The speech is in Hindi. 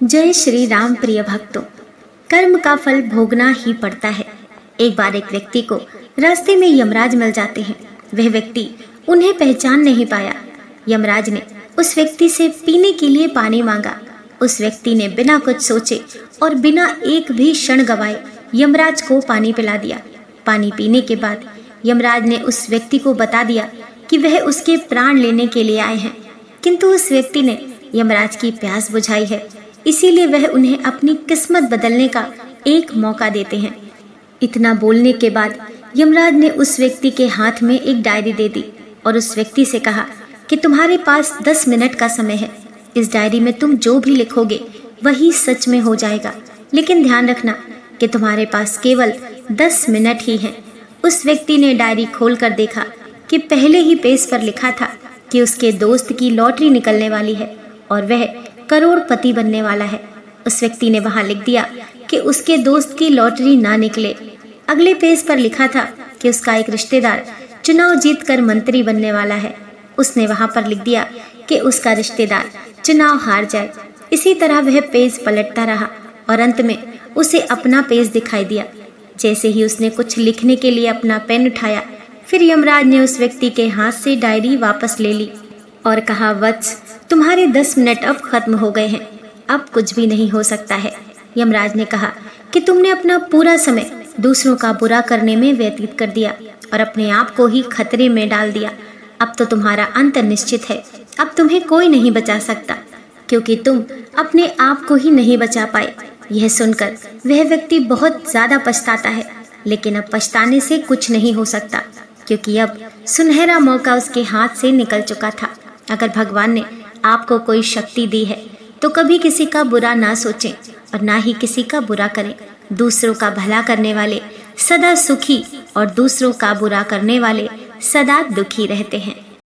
जय श्री राम प्रिय भक्तों। कर्म का फल भोगना ही पड़ता है। एक बार एक व्यक्ति को रास्ते में यमराज मिल जाते हैं। वह व्यक्ति उन्हें पहचान नहीं पाया। यमराज ने उस व्यक्ति से पीने के लिए पानी मांगा। उस व्यक्ति ने बिना कुछ सोचे और बिना एक भी क्षण गवाए यमराज को पानी पिला दिया। पानी पीने के बाद यमराज ने उस व्यक्ति को बता दिया कि वह उसके प्राण लेने के लिए आए हैं, किंतु उस व्यक्ति ने यमराज की प्यास बुझाई है, इसीलिए वह उन्हें अपनी किस्मत बदलने का एक मौका देते हैं। इतना बोलने के बाद यमराज ने उस व्यक्ति के हाथ में एक डायरी दे दी और उस व्यक्ति से कहा कि तुम्हारे पास 10 मिनट का समय है। इस डायरी में तुम जो भी लिखोगे वही सच में हो जाएगा, लेकिन ध्यान रखना कि तुम्हारे पास केवल 10 मिनट ही हैं। उस व्यक्ति ने डायरी खोलकर देखा कि पहले ही पेज पर लिखा था कि उसके दोस्त की लॉटरी निकलने वाली है और वह करोड़पति बनने वाला है। उस व्यक्ति ने वहां लिख दिया कि उसके दोस्त की लॉटरी ना निकले। अगले पेज पर लिखा था कि उसका एक रिश्तेदार चुनाव जीतकर मंत्री बनने वाला है। उसने वहां पर लिख दिया कि उसका रिश्तेदार चुनाव हार जाए। इसी तरह वह पेज पलटता रहा और अंत में उसे अपना पेज दिखाई दिया। जैसे ही उसने कुछ लिखने के लिए अपना पेन उठाया, फिर यमराज ने उस व्यक्ति के हाथ से डायरी वापस ले ली और कहा, वत्स, तुम्हारे 10 मिनट अब खत्म हो गए हैं, अब कुछ भी नहीं हो सकता है। यमराज ने कहा कि तुमने अपना पूरा समय दूसरों का बुरा करने में व्यतीत कर दिया और अपने आप को ही खतरे में डाल दिया। अब तो तुम्हारा अंत निश्चित है। अब तुम्हें कोई नहीं बचा सकता, क्योंकि तुम अपने आप को ही नहीं बचा पाए। यह सुनकर वह व्यक्ति बहुत ज्यादा पछताता है, लेकिन अब पछताने से कुछ नहीं हो सकता, क्योंकि अब सुनहरा मौका उसके हाथ से निकल चुका था। अगर भगवान ने आपको कोई शक्ति दी है तो कभी किसी का बुरा ना सोचें और ना ही किसी का बुरा करें। दूसरों का भला करने वाले सदा सुखी और दूसरों का बुरा करने वाले सदा दुखी रहते हैं।